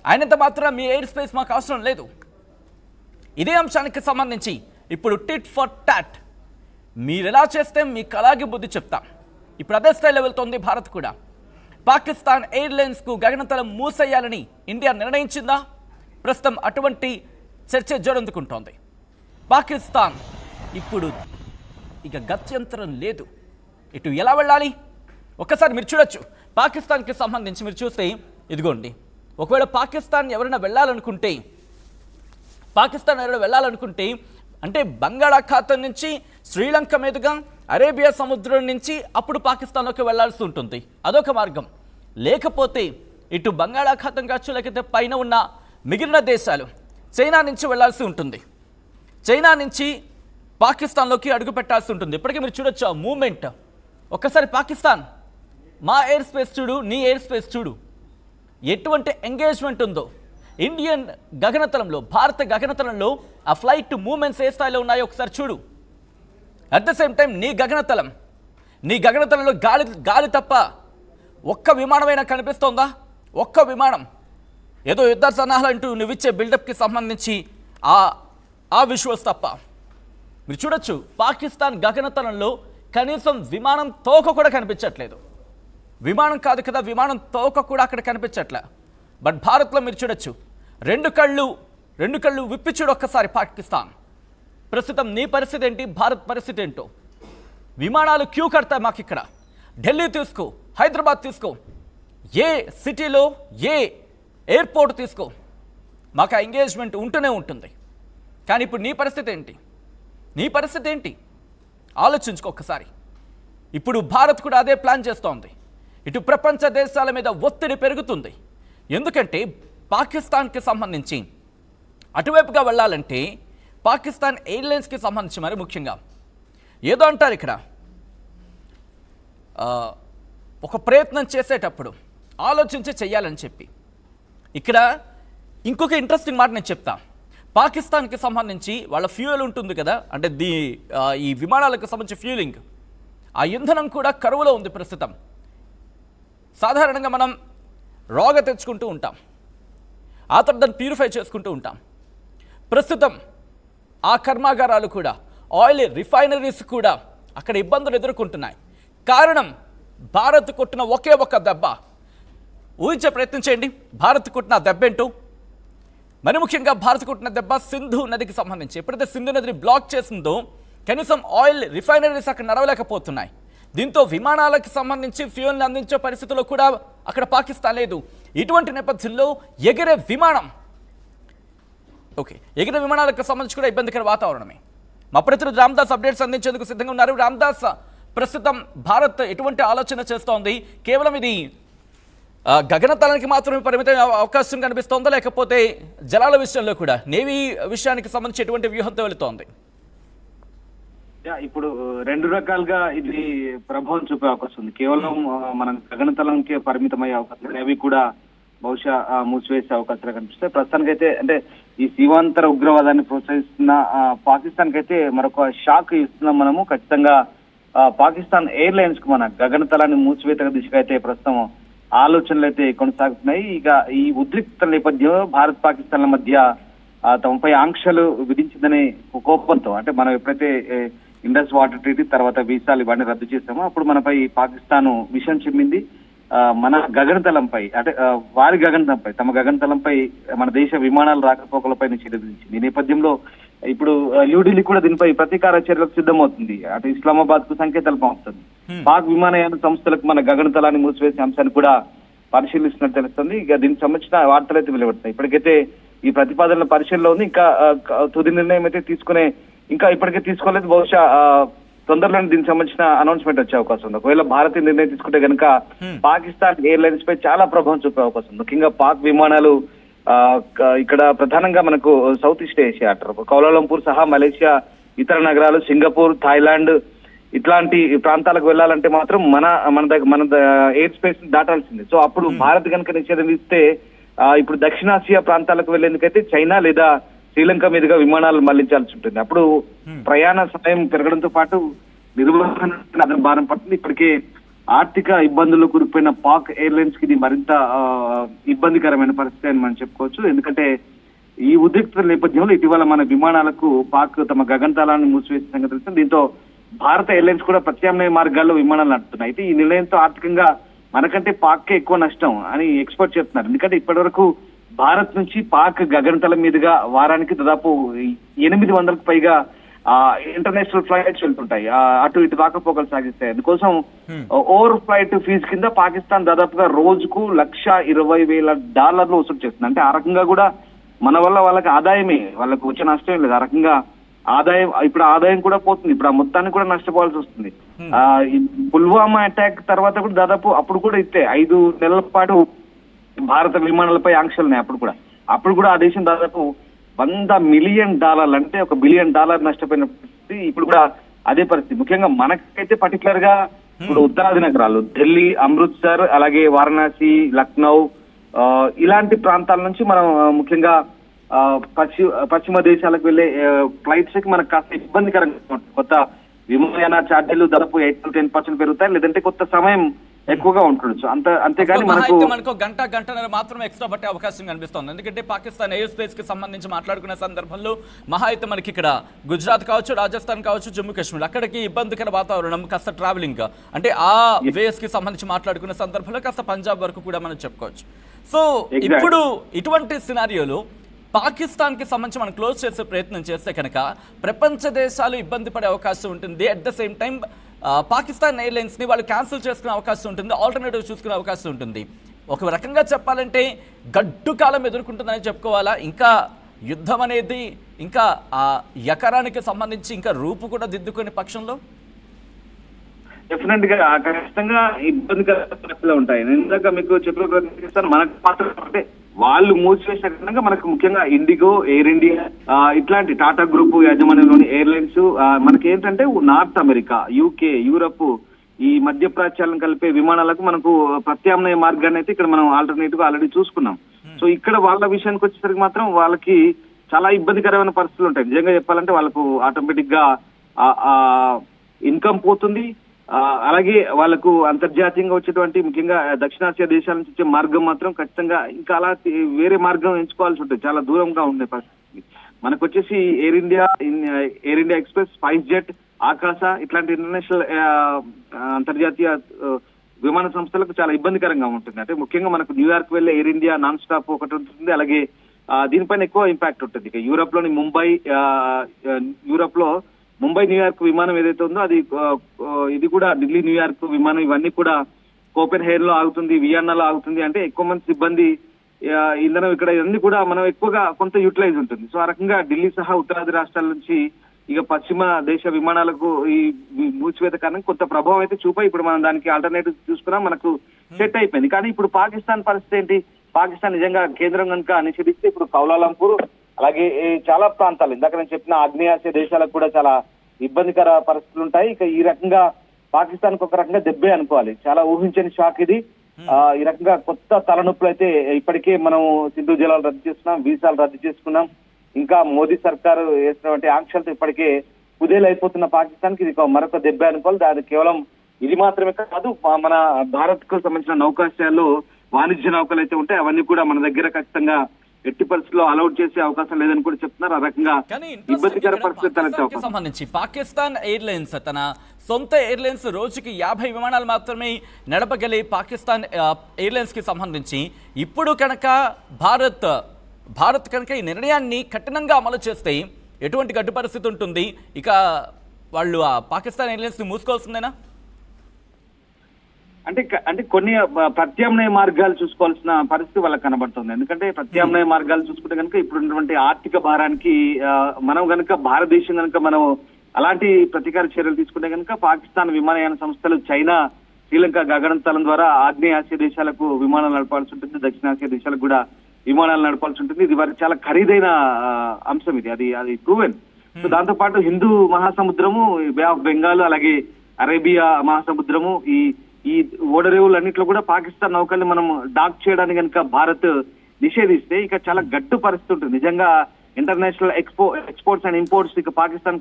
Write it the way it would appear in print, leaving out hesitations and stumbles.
ఆయనంత మాత్రం మీ air space మాకు అవసరం లేదు. ఇదే అంశానికి సంబంధించి ఇప్పుడు టిట్ ఫర్ టాట్, మీరు ఎలా చేస్తే మీకు అలాగే బుద్ధి చెప్తాం. ఇప్పుడు అదే స్టైల్లో వెళ్తోంది భారత్ కూడా. పాకిస్తాన్ ఎయిర్లైన్స్కు గగనతలం మూసేయాలని ఇండియా నిర్ణయించిందా? ప్రస్తుతం అటువంటి చర్చ జోరందుకుంటోంది. పాకిస్తాన్ ఇప్పుడు ఇక గత్యంతరం లేదు. ఇటు ఎలా వెళ్ళాలి ఒక్కసారి మీరు చూడొచ్చు. పాకిస్తాన్కి సంబంధించి మీరు చూస్తే ఇదిగోండి, ఒకవేళ పాకిస్తాన్ ఎవరైనా వెళ్ళాలనుకుంటే అంటే బంగాళాఖాతం నుంచి శ్రీలంక మీదుగా అరేబియా సముద్రం నుంచి అప్పుడు పాకిస్తాన్లోకి వెళ్లాల్సి ఉంటుంది, అదొక మార్గం. లేకపోతే ఇటు బంగాళాఖాతం కావచ్చు, లేకపోతే పైన ఉన్న మిగిలిన దేశాలు చైనా నుంచి వెళ్లాల్సి ఉంటుంది. చైనా నుంచి పాకిస్తాన్లోకి అడుగు పెట్టాల్సి ఉంటుంది. ఇప్పటికీ మీరు చూడొచ్చు ఆ మూమెంట్. ఒక్కసారి పాకిస్తాన్ మా ఎయిర్ స్పేస్ చూడు, నీ ఎయిర్ స్పేస్ చూడు, ఎటువంటి ఎంగేజ్మెంట్ ఉందో. ఇండియన్ గగనతలంలో, భారత గగనతలంలో ఆ ఫ్లైట్ మూమెంట్స్ ఏ స్థాయిలో ఉన్నాయో ఒకసారి చూడు. అట్ ద సేమ్ టైం నీ గగనతలంలో గాలి తప్ప ఒక్క విమానమైనా కనిపిస్తోందా? ఒక్క విమానం. ఏదో యుద్ధ సన్నాహాలు అంటూ నువ్విచ్చే బిల్డప్కి సంబంధించి ఆ విజువల్స్ తప్ప. మీరు చూడొచ్చు పాకిస్తాన్ గగనతలంలో కనీసం విమానం తోక కూడా కనిపించట్లేదు. విమానం కాదు కదా, విమానం తోక కూడా అక్కడ కనిపించట్లే. బట్ భారత్లో మీరు చూడొచ్చు, రెండు కళ్ళు విప్పి చూడు ఒక్కసారి పాకిస్తాన్. ప్రస్తుతం నీ పరిస్థితి ఏంటి, భారత్ పరిస్థితి ఏంటో. విమానాలు క్యూ కడతాయి మాకు ఇక్కడ. ఢిల్లీ తీసుకో, హైదరాబాద్ తీసుకో, ఏ సిటీలో ఏ ఎయిర్పోర్ట్ తీసుకో, మాకు ఆ ఎంగేజ్మెంట్ ఉంటూనే ఉంటుంది. కానీ ఇప్పుడు నీ పరిస్థితి ఏంటి ఆలోచించుకో ఒక్కసారి. ఇప్పుడు భారత్ కూడా అదే ప్లాన్ చేస్తోంది. ఇటు ప్రపంచ దేశాల మీద ఒత్తిడి పెరుగుతుంది. ఎందుకంటే పాకిస్తాన్కి సంబంధించి అటువైపుగా వెళ్ళాలంటే పాకిస్తాన్ ఎయిర్లైన్స్కి సంబంధించి మరి ముఖ్యంగా ఏదో అంటారు ఇక్కడ, ఒక ప్రయత్నం చేసేటప్పుడు ఆలోచించి చెయ్యాలని చెప్పి. ఇక్కడ ఇంకొక ఇంట్రెస్టింగ్ మాట నేను చెప్తా. పాకిస్తాన్కి సంబంధించి వాళ్ళ ఫ్యూయల్ ఉంటుంది కదా, అంటే ఈ విమానాలకు సంబంధించి ఫ్యూలింగ్, ఆ ఇంధనం కూడా కరువులో ఉంది ప్రస్తుతం. సాధారణంగా మనం రాగా తెచ్చుకుంటూ ఉంటాం, ఆ తర్వాత దాన్ని ప్యూరిఫై చేసుకుంటూ ఉంటాం. ప్రస్తుతం ఆ కర్మాగారాలు కూడా, ఆయిల్ రిఫైనరీస్ కూడా అక్కడ ఇబ్బందులు ఎదుర్కొంటున్నాయి. కారణం భారత్ కొట్టిన ఒకే ఒక్క దెబ్బ. ఊహించే ప్రయత్నం చేయండి భారత్ కొట్టిన దెబ్బ ఏంటో. మరి ముఖ్యంగా భారత్ కొట్టిన దెబ్బ సింధు నదికి సంబంధించి. ఎప్పుడైతే సింధు నదిని బ్లాక్ చేసిందో కనీసం ఆయిల్ రిఫైనరీస్ అక్కడ నడవలేకపోతున్నాయి. దీంతో విమానాలకు సంబంధించి ఫ్యూయల్ని అందించే పరిస్థితుల్లో కూడా అక్కడ పాకిస్తాన్ లేదు. ఇటువంటి నేపథ్యంలో ఎగిరే విమానాలకు సంబంధించి కూడా ఇబ్బందికర వాతావరణమే. మా ప్రతినిధి రామ్దాస్ అప్డేట్స్ అందించేందుకు సిద్ధంగా ఉన్నారు. రామ్దాస్, ప్రస్తుతం భారత్ ఎటువంటి ఆలోచన చేస్తోంది? కేవలం ఇది గగనతలానికి మాత్రమే పరిమిత అవకాశం కనిపిస్తోందా, లేకపోతే జలాల విషయంలో కూడా నేవీ విషయానికి సంబంధించి ఎటువంటి వ్యూహంతో వెళుతోంది? ఇప్పుడు రెండు రకాలుగా ఇది ప్రభావం చూపే అవకాశం ఉంది. కేవలం మనం గగనతలంకే పరిమితమయ్యే అవకాశం, అవి కూడా బహుశా మూసివేసే అవకాశాలు కనిపిస్తాయి. ప్రస్తుతానికైతే అంటే ఈ సీమాంతర ఉగ్రవాదాన్ని ప్రోత్సహిస్తున్న పాకిస్తాన్ కైతే మరొక షాక్ ఇస్తున్నాం మనము. ఖచ్చితంగా పాకిస్తాన్ ఎయిర్లైన్స్ కు మన గగనతలాన్ని మూసివేత దిశగా అయితే ప్రస్తుతం ఆలోచనలు అయితే కొనసాగుతున్నాయి. ఇక ఈ ఉద్రిక్త నేపథ్యంలో భారత్ పాకిస్తాన్ల మధ్య తమపై ఆంక్షలు విధించిందనే కోపంతో, అంటే మనం ఎప్పుడైతే ఇండస్ వాటర్ ట్రీటీ తర్వాత వీసాలు ఇవన్నీ రద్దు చేస్తామో అప్పుడు మనపై పాకిస్తాన్ విషయం చెమ్మింది. మన గగనతలంపై, అంటే వారి గగనతలంపై, తమ గగనతలంపై మన దేశ విమానాలు రాకపోకలపై నిషేధం విధించింది. ఈ నేపథ్యంలో ఇప్పుడు న్యూఢిల్లీ కూడా దీనిపై ప్రతీకార చర్యలకు సిద్ధమవుతుంది. అటు ఇస్లామాబాద్ కు సంకేతాలు పంపుతుంది. పాక్ విమానయాన సంస్థలకు మన గగనతలాన్ని మూసివేసే అంశాన్ని కూడా పరిశీలిస్తున్నట్టు తెలుస్తుంది. ఇక దీనికి సంబంధించిన వార్తలు అయితే వెలువడుతున్నాయి. ఇప్పటికైతే ఈ ప్రతిపాదనల పరిశీలనలో ఉంది. ఇంకా తుది నిర్ణయం అయితే ఇంకా ఇప్పటికే తీసుకోలేదు. బహుశా తొందరలోనే దీనికి సంబంధించిన అనౌన్స్మెంట్ వచ్చే అవకాశం ఉంది. ఒకవేళ భారత్ నిర్ణయం తీసుకుంటే కనుక పాకిస్తాన్ ఎయిర్లైన్స్ పై చాలా ప్రభావం చూపే అవకాశం ఉంది. ముఖ్యంగా పాక్ విమానాలు ఇక్కడ ప్రధానంగా మనకు సౌత్ ఈస్ట్ ఏషియా అంటారు, కౌలాలంపూర్ సహా మలేషియా, ఇతర నగరాలు, సింగపూర్, థాయిలాండ్ ఇట్లాంటి ప్రాంతాలకు వెళ్ళాలంటే మాత్రం మన ఎయిర్ స్పేస్ దాటాల్సిందే. సో అప్పుడు భారత్ కనుక నిషేధం ఇస్తే ఇప్పుడు దక్షిణాసియా ప్రాంతాలకు వెళ్లేందుకైతే చైనా లేదా శ్రీలంక మీదుగా విమానాలు మళ్లించాల్సి ఉంటుంది. అప్పుడు ప్రయాణ సమయం పెరగడంతో పాటు నిర్వహణ భారం పడుతుంది. ఇప్పటికే ఆర్థిక ఇబ్బందుల్లో కూరుకుపోయిన పాక్ ఎయిర్లైన్స్ కి ఇది మరింత ఇబ్బందికరమైన పరిస్థితి అని మనం చెప్పుకోవచ్చు. ఎందుకంటే ఈ ఉద్రిక్తత నేపథ్యంలో ఇటీవల మన విమానాలకు పాక్ తమ గగనతలాన్ని మూసివేసిన సంగతి తెలుస్తుంది. దీంతో భారత ఎయిర్లైన్స్ కూడా ప్రత్యామ్నాయ మార్గాల్లో విమానాలు నడుపుతున్నాయి. అయితే ఈ నిర్ణయంతో ఆర్థికంగా మనకంటే పాక్కే ఎక్కువ నష్టం అని ఎక్స్పర్ట్ చెప్తున్నారు. ఎందుకంటే ఇప్పటి వరకు భారత్ నుంచి పాక్ గగనతలం మీదుగా వారానికి దాదాపు 800కు పైగా ఇంటర్నేషనల్ ఫ్లైట్స్ వెళ్తుంటాయి. అటు ఇటు రాకపోకలు సాగిస్తాయి. అందుకోసం ఓవర్ ఫ్లైట్ ఫీజు కింద పాకిస్తాన్ దాదాపుగా రోజుకు $120,000 వసూలు చేస్తుంది. అంటే ఆ రకంగా కూడా మన వల్ల వాళ్ళకి ఆదాయమే, వాళ్ళకు వచ్చే నష్టం లేదు. ఆ రకంగా ఆదాయం కూడా పోతుంది. ఇప్పుడు ఆ మొత్తాన్ని కూడా నష్టపోవాల్సి వస్తుంది. పుల్వామా అటాక్ తర్వాత కూడా దాదాపు అప్పుడు కూడా 5 నెలల పాటు భారత విమానాలపై ఆంక్షలు ఉన్నాయి. అప్పుడు కూడా ఆ దేశం దాదాపు $100 మిలియన్ అంటే $1 బిలియన్ నష్టపోయిన పరిస్థితి. ఇప్పుడు కూడా అదే పరిస్థితి. ముఖ్యంగా మనకైతే పర్టికులర్ గా ఇప్పుడు ఉత్తరాది నగరాలు ఢిల్లీ, అమృత్సర్, అలాగే వారణాసి, లక్నో ఇలాంటి ప్రాంతాల నుంచి మనం ముఖ్యంగా పశ్చిమ దేశాలకు వెళ్లే ఫ్లైట్స్ కి మనకు కాస్త ఇబ్బందికరంగా కొత్త విమానయాన ఛార్జీలు దాదాపు 8-10% పెరుగుతాయి. లేదంటే కొత్త సమయం ఎక్కువగా ఉంటుండొచ్చు. అంతేగాని మనకు గంటన్నర మాత్రం ఎక్స్ట్రా పట్టే అవకాశం కనిపిస్తుంది. ఎందుకంటే పాకిస్తాన్ ఎయిర్ స్పేస్ కి సంబంధించి మాట్లాడుకునే సందర్భంలో మహా అయితే మనకి ఇక్కడ గుజరాత్ కావచ్చు, రాజస్థాన్ కావచ్చు, జమ్మూ కాశ్మీర్ అక్కడికి ఇబ్బందికర వాతావరణం, కాస్త ట్రావెలింగ్ అంటే ఆ వేస్ కి సంబంధించి మాట్లాడుకునే సందర్భంలో కాస్త పంజాబ్ వరకు కూడా మనం చెప్పుకోవచ్చు. సో ఇప్పుడు ఇటువంటి సినారియోలో పాకిస్తాన్ కి సంబంధించి మనం క్లోజ్ చేసే ప్రయత్నం చేస్తే కనుక ప్రపంచ దేశాలు ఇబ్బంది పడే అవకాశం ఉంటుంది. At the same time Pakistan airlines ని వాళ్ళు క్యాన్సిల్ చేసుకునే అవకాశం ఉంటుంది, ఆల్టర్నేటివ్ చూసుకునే అవకాశం ఉంటుంది. ఒక రకంగా చెప్పాలంటే గడ్డు కాలం ఎదుర్కొంటుందని చెప్పుకోవాలా. ఇంకా యుద్ధం అనేది ఇంకా ఆ ఎకరానికి సంబంధించి ఇంకా రూపు కూడా దిద్దుకునే పక్షంలో డెఫినెట్ గా ఖచ్చితంగా ఇబ్బందికర పరిస్థితులు ఉంటాయి. నేను ఇందాక మీకు చెప్పిన మనకు మాత్రం అంటే వాళ్ళు మూసివేసిన కారణంగా మనకు ముఖ్యంగా ఇండిగో, ఎయిర్ ఇండియా ఇట్లాంటి టాటా గ్రూప్ యాజమాన్యంలోని ఎయిర్లైన్స్ మనకి ఏంటంటే నార్త్ అమెరికా, యూకే, యూరప్ ఈ మధ్య ప్రాచ్యాలను కలిపే విమానాలకు మనకు ప్రత్యామ్నాయ మార్గాన్ని అయితే ఇక్కడ మనం ఆల్టర్నేటివ్ ఆల్రెడీ చూసుకున్నాం. సో ఇక్కడ వాళ్ళ విషయానికి వచ్చేసరికి మాత్రం వాళ్ళకి చాలా ఇబ్బందికరమైన పరిస్థితులు ఉంటాయి. నిజంగా చెప్పాలంటే వాళ్ళకు ఆటోమేటిక్ గా ఇన్కమ్ పోతుంది. అలాగే వాళ్ళకు అంతర్జాతీయంగా వచ్చేటువంటి ముఖ్యంగా దక్షిణాసియా దేశాల నుంచి వచ్చే మార్గం మాత్రం ఖచ్చితంగా ఇంకా అలా వేరే మార్గం ఎంచుకోవాల్సి ఉంటుంది. చాలా దూరంగా ఉండే పరిస్థితి. మనకు వచ్చేసి air India express, spice jet, ఆకాశ ఇట్లాంటి ఇంటర్నేషనల్ అంతర్జాతీయ విమాన సంస్థలకు చాలా ఇబ్బందికరంగా ఉంటుంది. అంటే ముఖ్యంగా మనకు న్యూయార్క్ వెళ్లే ఎయిర్ ఇండియా నాన్ స్టాప్ ఒకటి ఉంటుంది. అలాగే దీనిపైన ఎక్కువ ఇంపాక్ట్ ఉంటుంది. ఇక యూరప్ లోని ముంబై న్యూయార్క్ విమానం ఏదైతే ఉందో అది ఇది కూడా ఢిల్లీ న్యూయార్క్ విమానం ఇవన్నీ కూడా కోపెన్హేగన్ లో ఆగుతుంది, వియన్నాలో ఆగుతుంది. అంటే ఎక్కువ మంది సిబ్బంది, ఇంధనం ఇక్కడ ఇవన్నీ కూడా మనం ఎక్కువగా కొంత యూటిలైజ్ ఉంటుంది. సో ఆ రకంగా ఢిల్లీ సహా ఉత్తరాది రాష్ట్రాల నుంచి ఇక పశ్చిమ దేశ విమానాలకు ఈ మూసివేత కారణంగా కొంత ప్రభావం అయితే చూపాయి. ఇప్పుడు మనం దానికి ఆల్టర్నేటివ్ చూసుకున్నా మనకు సెట్ అయిపోయింది. కానీ ఇప్పుడు పాకిస్తాన్ పరిస్థితి ఏంటి? పాకిస్తాన్ నిజంగా కేంద్రం కనుక నిషేధిస్తే ఇప్పుడు కౌలాలంపూర్ అలాగే చాలా ప్రాంతాలు ఇందాక నేను చెప్పిన ఆగ్నేయాసియా దేశాలకు కూడా చాలా ఇబ్బందికర పరిస్థితులు ఉంటాయి. ఇక ఈ రకంగా పాకిస్తాన్ కు ఒక రకంగా దెబ్బే అనుకోవాలి. చాలా ఊహించని షాక్ ఇది. ఈ రకంగా కొత్త తలనొప్పులు అయితే ఇప్పటికే మనం సింధు జలాలు రద్దు చేస్తున్నాం, వీసాలు రద్దు చేసుకున్నాం. ఇంకా మోదీ సర్కారు వేసినటువంటి ఆంక్షలతో ఇప్పటికే కుదేలైపోతున్న పాకిస్తాన్ కి ఇది మరొక దెబ్బే అనుకోవాలి. దాని కేవలం ఇది మాత్రమే కాదు, మన భారత్ కు సంబంధించిన నౌకాశ్రయాల్లో వాణిజ్య నౌకలు అయితే ఉంటాయి, అవన్నీ కూడా మన దగ్గర ఖచ్చితంగా ఎట్టి పరిస్థితుల్లో అలౌట్ చేసే అవకాశం లేదని కూడా చెప్తున్నారు. ఆ రకంగా ఇబ్బందికర పరిస్థితి సంబంధించి పాకిస్తాన్ ఎయిర్లైన్స్ తన సొంత ఎయిర్లైన్స్ రోజుకి 50 విమానాలు మాత్రమే నడపగలి పాకిస్తాన్ ఎయిర్లైన్స్ కి సంబంధించి ఇప్పుడు కనుక భారత్ కనుక ఈ నిర్ణయాన్ని కఠినంగా అమలు చేస్తే ఎటువంటి గడ్డు పరిస్థితి ఉంటుంది? ఇక వాళ్ళు ఆ పాకిస్తాన్ ఎయిర్లైన్స్ ని మూసుకోవాల్సిందేనా? అంటే కొన్ని ప్రత్యామ్నాయ మార్గాలు చూసుకోవాల్సిన పరిస్థితి వాళ్ళకి కనబడుతుంది. ఎందుకంటే ప్రత్యామ్నాయ మార్గాలు చూసుకుంటే కనుక ఇప్పుడున్నటువంటి ఆర్థిక భారానికి మనం కనుక భారతదేశం కనుక మనం అలాంటి ప్రతీకార చర్యలు తీసుకుంటే కనుక పాకిస్తాన్ విమానయాన సంస్థలు చైనా, శ్రీలంక గగనతలం ద్వారా ఆగ్నేయాసియా దేశాలకు విమానాలు నడపాల్సి ఉంటుంది, దక్షిణాసియా దేశాలకు కూడా విమానాలు నడపాల్సి ఉంటుంది. ఇది వారికి చాలా ఖరీదైన అంశం. అది ప్రూవెన్. సో దాంతో పాటు హిందూ మహాసముద్రము, బే ఆఫ్ బెంగాల్, అలాగే అరేబియా మహాసముద్రము ఈ ఓడరేవులన్నింటిలో కూడా పాకిస్తాన్ నౌకల్ని మనం డాక్ చేయడానికి కనుక భారత్ నిషేధిస్తే ఇక చాలా గడ్డు పరిస్థితి ఉంటుంది. నిజంగా ఇంటర్నేషనల్ ఎక్స్పోర్ట్స్ అండ్ ఇంపోర్ట్స్ ఇక పాకిస్తాన్